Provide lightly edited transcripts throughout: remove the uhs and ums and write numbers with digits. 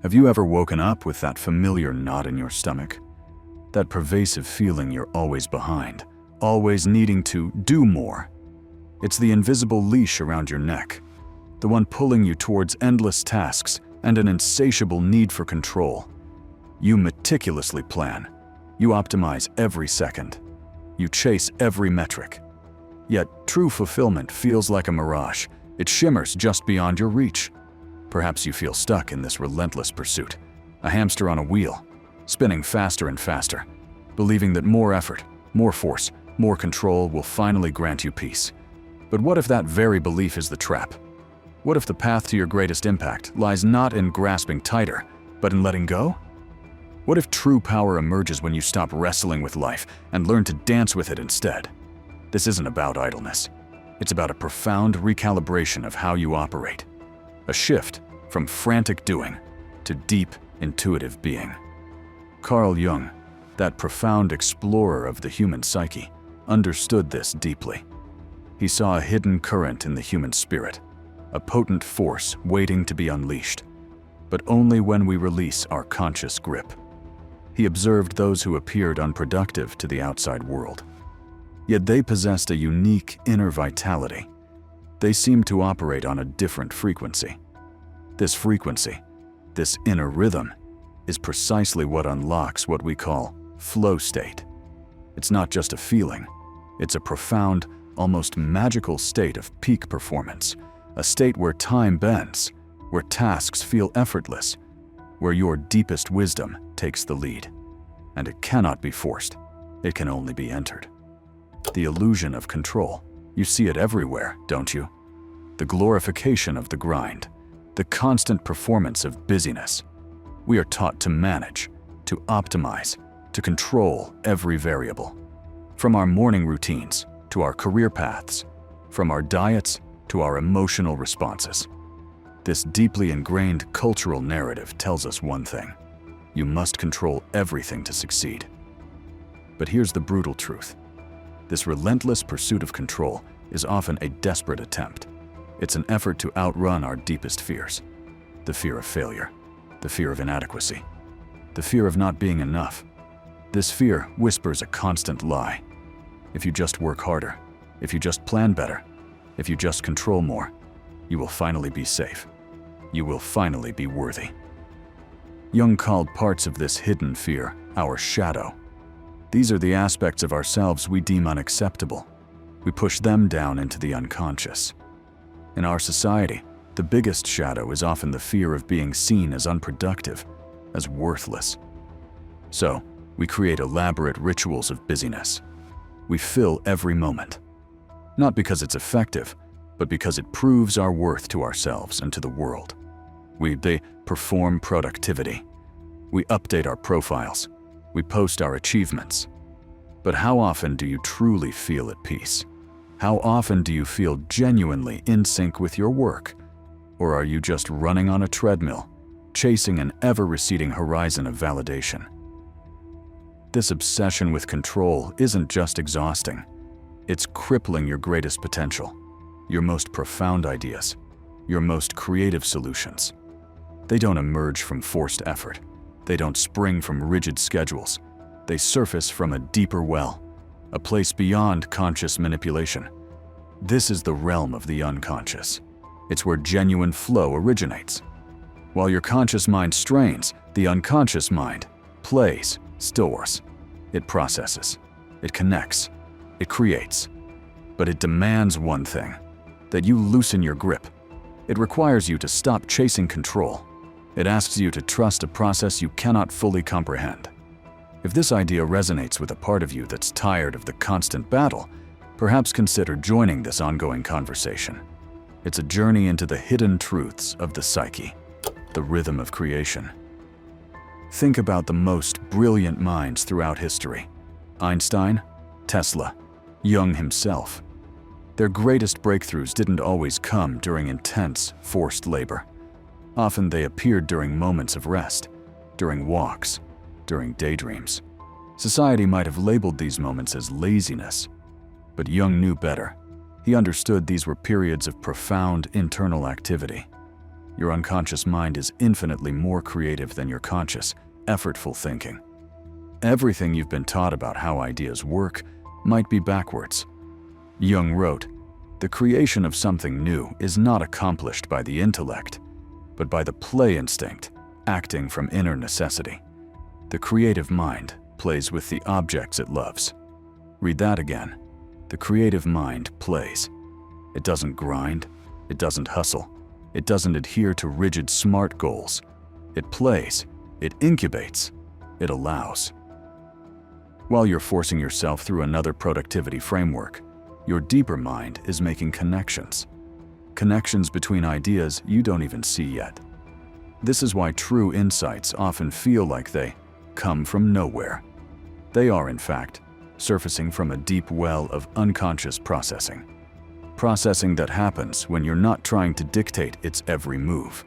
Have you ever woken up with that familiar knot in your stomach? That pervasive feeling you're always behind, always needing to do more. It's the invisible leash around your neck, the one pulling you towards endless tasks and an insatiable need for control. You meticulously plan. You optimize every second. You chase every metric. Yet, true fulfillment feels like a mirage. It shimmers just beyond your reach. Perhaps you feel stuck in this relentless pursuit, a hamster on a wheel, spinning faster and faster, believing that more effort, more force, more control will finally grant you peace. But what if that very belief is the trap? What if the path to your greatest impact lies not in grasping tighter, but in letting go? What if true power emerges when you stop wrestling with life and learn to dance with it instead? This isn't about idleness. It's about a profound recalibration of how you operate. A shift from frantic doing to deep, intuitive being. Carl Jung, that profound explorer of the human psyche, understood this deeply. He saw a hidden current in the human spirit, a potent force waiting to be unleashed, but only when we release our conscious grip. He observed those who appeared unproductive to the outside world. Yet they possessed a unique inner vitality. They seemed to operate on a different frequency. This frequency, this inner rhythm, is precisely what unlocks what we call flow state. It's not just a feeling, it's a profound, almost magical state of peak performance, a state where time bends, where tasks feel effortless, where your deepest wisdom takes the lead. And it cannot be forced, it can only be entered. The illusion of control, you see it everywhere, don't you? The glorification of the grind, the constant performance of busyness. We are taught to manage, to optimize, to control every variable. From our morning routines to our career paths, from our diets to our emotional responses. This deeply ingrained cultural narrative tells us one thing: you must control everything to succeed. But here's the brutal truth. This relentless pursuit of control is often a desperate attempt. It's an effort to outrun our deepest fears. The fear of failure, the fear of inadequacy, the fear of not being enough. This fear whispers a constant lie. If you just work harder, if you just plan better, if you just control more, you will finally be safe. You will finally be worthy. Jung called parts of this hidden fear our shadow. These are the aspects of ourselves we deem unacceptable. We push them down into the unconscious. In our society, the biggest shadow is often the fear of being seen as unproductive, as worthless. So, we create elaborate rituals of busyness. We fill every moment. Not because it's effective, but because it proves our worth to ourselves and to the world. We perform productivity. We update our profiles. We post our achievements. But how often do you truly feel at peace? How often do you feel genuinely in sync with your work? Or are you just running on a treadmill, chasing an ever-receding horizon of validation? This obsession with control isn't just exhausting. It's crippling your greatest potential, your most profound ideas, your most creative solutions. They don't emerge from forced effort. They don't spring from rigid schedules. They surface from a deeper well, a place beyond conscious manipulation. This is the realm of the unconscious. It's where genuine flow originates. While your conscious mind strains, the unconscious mind plays, stores. It processes. It connects. It creates. But it demands one thing: that you loosen your grip. It requires you to stop chasing control. It asks you to trust a process you cannot fully comprehend. If this idea resonates with a part of you that's tired of the constant battle, perhaps consider joining this ongoing conversation. It's a journey into the hidden truths of the psyche, the rhythm of creation. Think about the most brilliant minds throughout history: Einstein, Tesla, Jung himself. Their greatest breakthroughs didn't always come during intense, forced labor. Often they appeared during moments of rest, during walks, during daydreams. Society might have labeled these moments as laziness, but Jung knew better. He understood these were periods of profound internal activity. Your unconscious mind is infinitely more creative than your conscious, effortful thinking. Everything you've been taught about how ideas work might be backwards. Jung wrote, "The creation of something new is not accomplished by the intellect, but by the play instinct, acting from inner necessity." The creative mind plays with the objects it loves. Read that again. The creative mind plays. It doesn't grind. It doesn't hustle. It doesn't adhere to rigid SMART goals. It plays. It incubates. It allows. While you're forcing yourself through another productivity framework, your deeper mind is making connections. Connections between ideas you don't even see yet. This is why true insights often feel like they come from nowhere. They are, in fact, surfacing from a deep well of unconscious processing. Processing that happens when you're not trying to dictate its every move.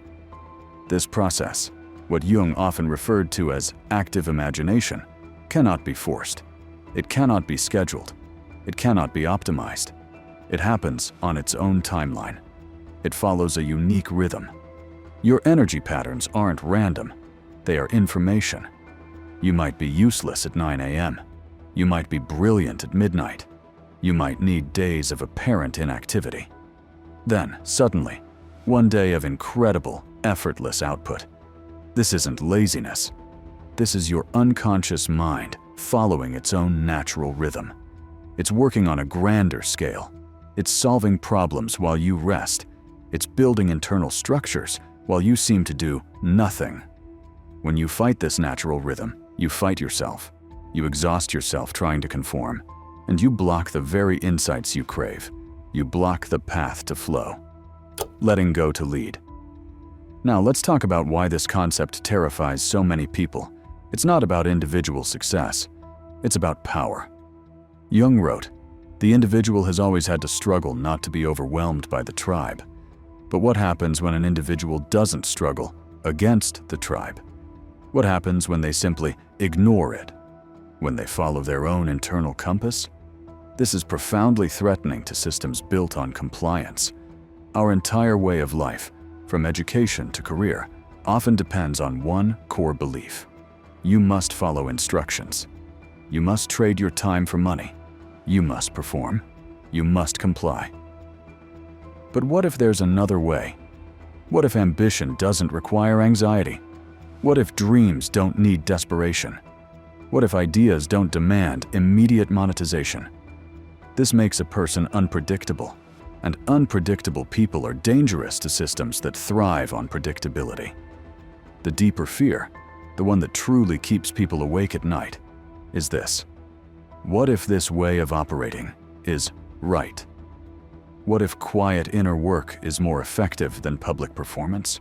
This process, what Jung often referred to as active imagination, cannot be forced. It cannot be scheduled. It cannot be optimized. It happens on its own timeline. It follows a unique rhythm. Your energy patterns aren't random. They are information. You might be useless at 9 a.m. You might be brilliant at midnight. You might need days of apparent inactivity. Then, suddenly, one day of incredible, effortless output. This isn't laziness. This is your unconscious mind following its own natural rhythm. It's working on a grander scale. It's solving problems while you rest. It's building internal structures while you seem to do nothing. When you fight this natural rhythm, you fight yourself. You exhaust yourself trying to conform, and you block the very insights you crave. You block the path to flow. Letting go to lead. Now let's talk about why this concept terrifies so many people. It's not about individual success. It's about power. Jung wrote, "The individual has always had to struggle not to be overwhelmed by the tribe." But what happens when an individual doesn't struggle against the tribe? What happens when they simply ignore it? When they follow their own internal compass? This is profoundly threatening to systems built on compliance. Our entire way of life, from education to career, often depends on one core belief. You must follow instructions. You must trade your time for money. You must perform. You must comply. But what if there's another way? What if ambition doesn't require anxiety? What if dreams don't need desperation? What if ideas don't demand immediate monetization? This makes a person unpredictable, and unpredictable people are dangerous to systems that thrive on predictability. The deeper fear, the one that truly keeps people awake at night, is this: what if this way of operating is right? What if quiet inner work is more effective than public performance?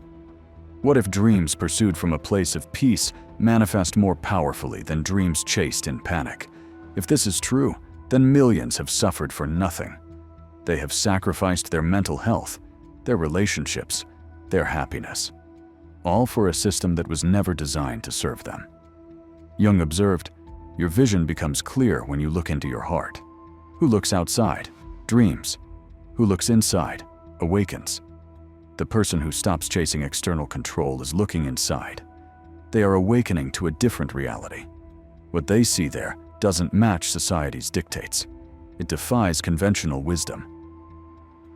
What if dreams pursued from a place of peace manifest more powerfully than dreams chased in panic? If this is true, then millions have suffered for nothing. They have sacrificed their mental health, their relationships, their happiness, all for a system that was never designed to serve them. Jung observed, "Your vision becomes clear when you look into your heart. Who looks outside? Dreams. Who looks inside? Awakens." The person who stops chasing external control is looking inside. They are awakening to a different reality. What they see there doesn't match society's dictates. It defies conventional wisdom.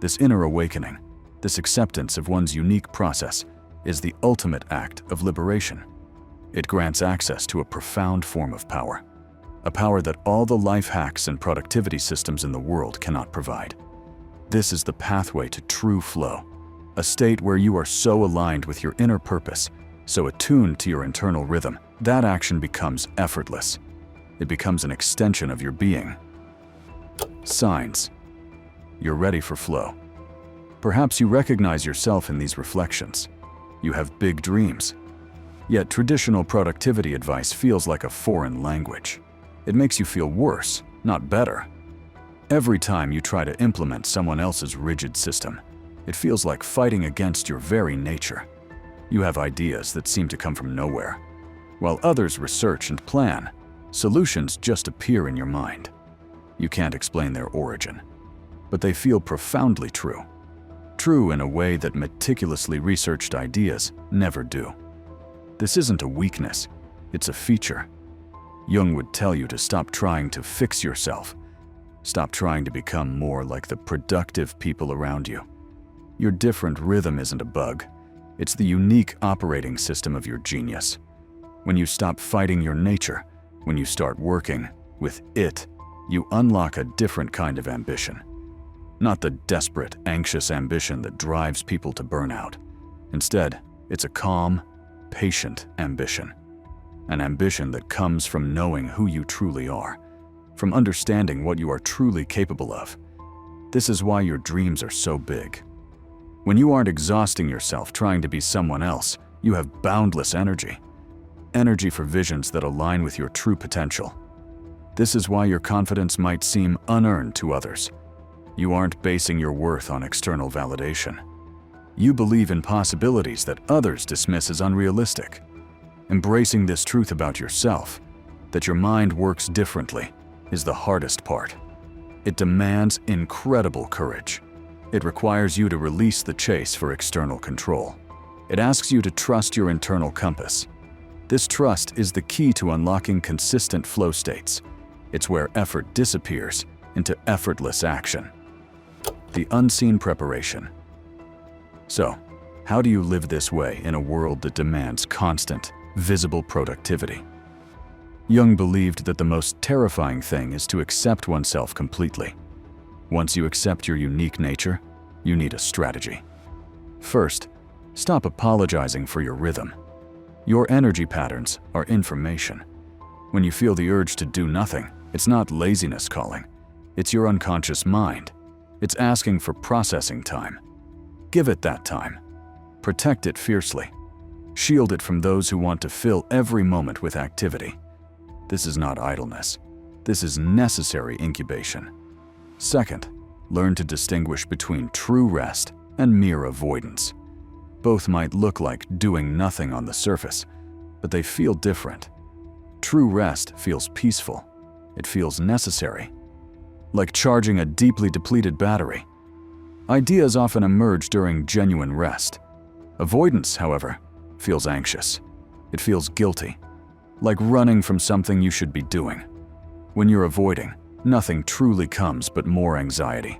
This inner awakening, this acceptance of one's unique process, is the ultimate act of liberation. It grants access to a profound form of power, a power that all the life hacks and productivity systems in the world cannot provide. This is the pathway to true flow, a state where you are so aligned with your inner purpose, so attuned to your internal rhythm, that action becomes effortless. It becomes an extension of your being. Signs. You're ready for flow. Perhaps you recognize yourself in these reflections. You have big dreams. Yet traditional productivity advice feels like a foreign language. It makes you feel worse, not better. Every time you try to implement someone else's rigid system, it feels like fighting against your very nature. You have ideas that seem to come from nowhere. While others research and plan, solutions just appear in your mind. You can't explain their origin, but they feel profoundly true. true in a way that meticulously researched ideas never do. This isn't a weakness, it's a feature. Jung would tell you to stop trying to fix yourself. Stop trying to become more like the productive people around you. Your different rhythm isn't a bug. It's the unique operating system of your genius. When you stop fighting your nature, when you start working with it, you unlock a different kind of ambition. Not the desperate, anxious ambition that drives people to burnout. Instead, it's a calm, patient ambition. An ambition that comes from knowing who you truly are, from understanding what you are truly capable of. This is why your dreams are so big. When you aren't exhausting yourself trying to be someone else, you have boundless energy. Energy for visions that align with your true potential. This is why your confidence might seem unearned to others. You aren't basing your worth on external validation. You believe in possibilities that others dismiss as unrealistic. Embracing this truth about yourself, that your mind works differently, is the hardest part. It demands incredible courage. It requires you to release the chase for external control. It asks you to trust your internal compass. This trust is the key to unlocking consistent flow states. It's where effort disappears into effortless action. The unseen preparation. So, how do you live this way in a world that demands constant, visible productivity? Jung believed that the most terrifying thing is to accept oneself completely. Once you accept your unique nature, you need a strategy. First, stop apologizing for your rhythm. Your energy patterns are information. When you feel the urge to do nothing, it's not laziness calling. It's your unconscious mind. It's asking for processing time. Give it that time. Protect it fiercely. Shield it from those who want to fill every moment with activity. This is not idleness. This is necessary incubation. Second, learn to distinguish between true rest and mere avoidance. Both might look like doing nothing on the surface, but they feel different. True rest feels peaceful. It feels necessary. Like charging a deeply depleted battery. Ideas often emerge during genuine rest. Avoidance, however, feels anxious. It feels guilty. Like running from something you should be doing. When you're avoiding, nothing truly comes but more anxiety.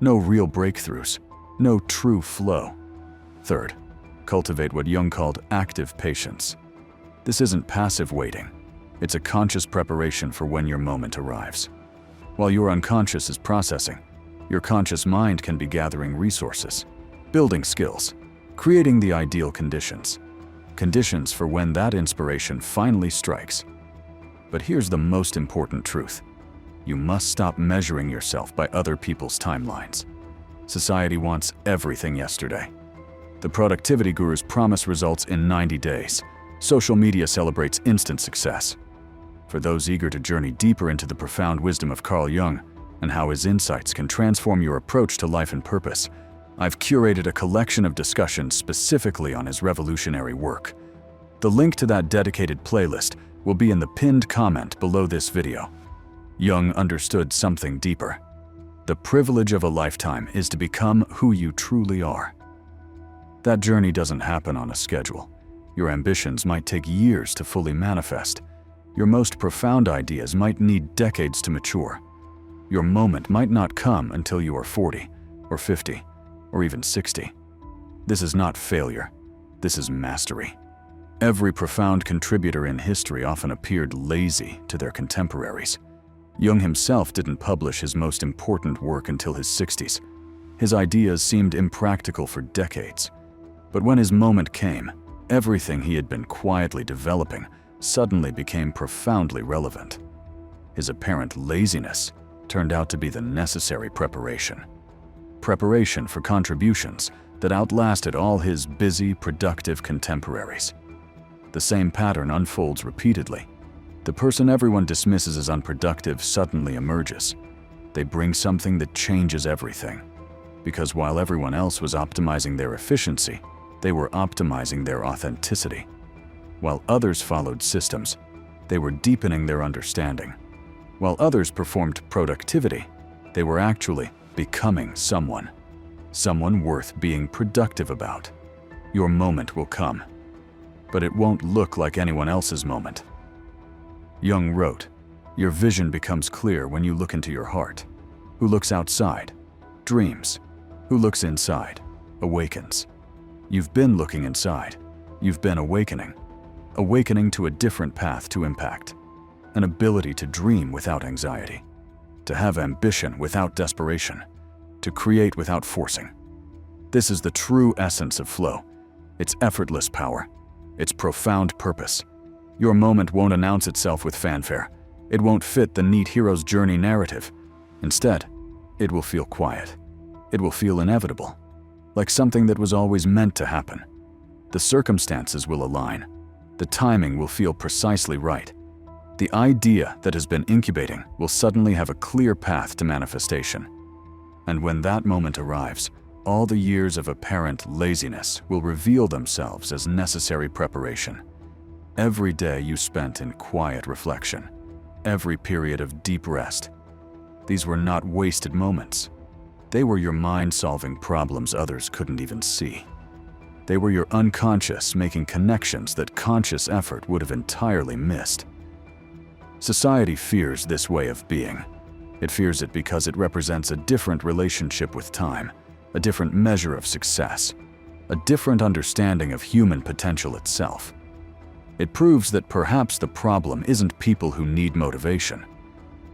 No real breakthroughs. No true flow. Third, cultivate what Jung called active patience. This isn't passive waiting. It's a conscious preparation for when your moment arrives. While your unconscious is processing, your conscious mind can be gathering resources, building skills, creating the ideal conditions. Conditions for when that inspiration finally strikes. But here's the most important truth. You must stop measuring yourself by other people's timelines. Society wants everything yesterday. The productivity gurus promise results in 90 days. Social media celebrates instant success. For those eager to journey deeper into the profound wisdom of Carl Jung and how his insights can transform your approach to life and purpose, I've curated a collection of discussions specifically on his revolutionary work. The link to that dedicated playlist will be in the pinned comment below this video. Jung understood something deeper. The privilege of a lifetime is to become who you truly are. That journey doesn't happen on a schedule. Your ambitions might take years to fully manifest. Your most profound ideas might need decades to mature. Your moment might not come until you are 40, or 50, or even 60. This is not failure. This is mastery. Every profound contributor in history often appeared lazy to their contemporaries. Jung himself didn't publish his most important work until his 60s. His ideas seemed impractical for decades. But when his moment came, everything he had been quietly developing suddenly became profoundly relevant. His apparent laziness turned out to be the necessary preparation. Preparation for contributions that outlasted all his busy, productive contemporaries. The same pattern unfolds repeatedly. The person everyone dismisses as unproductive suddenly emerges. They bring something that changes everything. Because while everyone else was optimizing their efficiency, they were optimizing their authenticity. While others followed systems, they were deepening their understanding. While others performed productivity, they were actually becoming someone. someone worth being productive about. Your moment will come, but it won't look like anyone else's moment. Jung wrote, "Your vision becomes clear when you look into your heart. Who looks outside dreams. Who looks inside awakens." You've been looking inside. You've been awakening. Awakening to a different path to impact. An ability to dream without anxiety. To have ambition without desperation. To create without forcing. This is the true essence of flow. It's effortless power. It's profound purpose. Your moment won't announce itself with fanfare. It won't fit the neat hero's journey narrative. Instead, it will feel quiet. It will feel inevitable, like something that was always meant to happen. The circumstances will align. The timing will feel precisely right. The idea that has been incubating will suddenly have a clear path to manifestation. And when that moment arrives, all the years of apparent laziness will reveal themselves as necessary preparation. Every day you spent in quiet reflection, every period of deep rest, these were not wasted moments. They were your mind solving problems others couldn't even see. They were your unconscious making connections that conscious effort would have entirely missed. Society fears this way of being. It fears it because it represents a different relationship with time, a different measure of success, a different understanding of human potential itself. It proves that perhaps the problem isn't people who need motivation.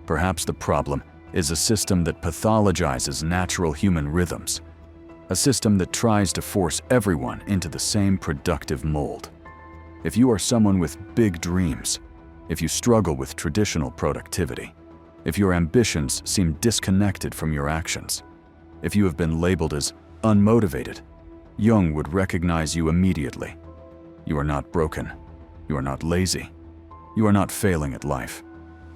Perhaps the problem is a system that pathologizes natural human rhythms, a system that tries to force everyone into the same productive mold. If you are someone with big dreams, if you struggle with traditional productivity, if your ambitions seem disconnected from your actions, if you have been labeled as unmotivated, Jung would recognize you immediately. You are not broken. You are not lazy. You are not failing at life.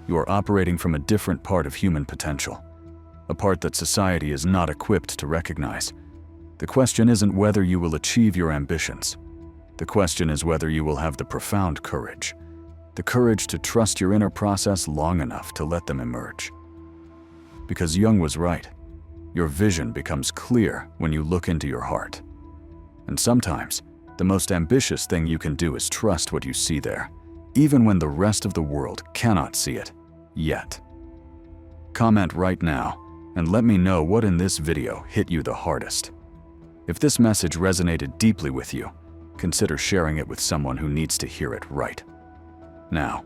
You are operating from a different part of human potential, a part that society is not equipped to recognize. The question isn't whether you will achieve your ambitions. The question is whether you will have the profound courage, the courage to trust your inner process long enough to let them emerge. Because Jung was right. Your vision becomes clear when you look into your heart. And sometimes, the most ambitious thing you can do is trust what you see there, even when the rest of the world cannot see it yet. Comment right now and let me know what in this video hit you the hardest. If this message resonated deeply with you, consider sharing it with someone who needs to hear it right now.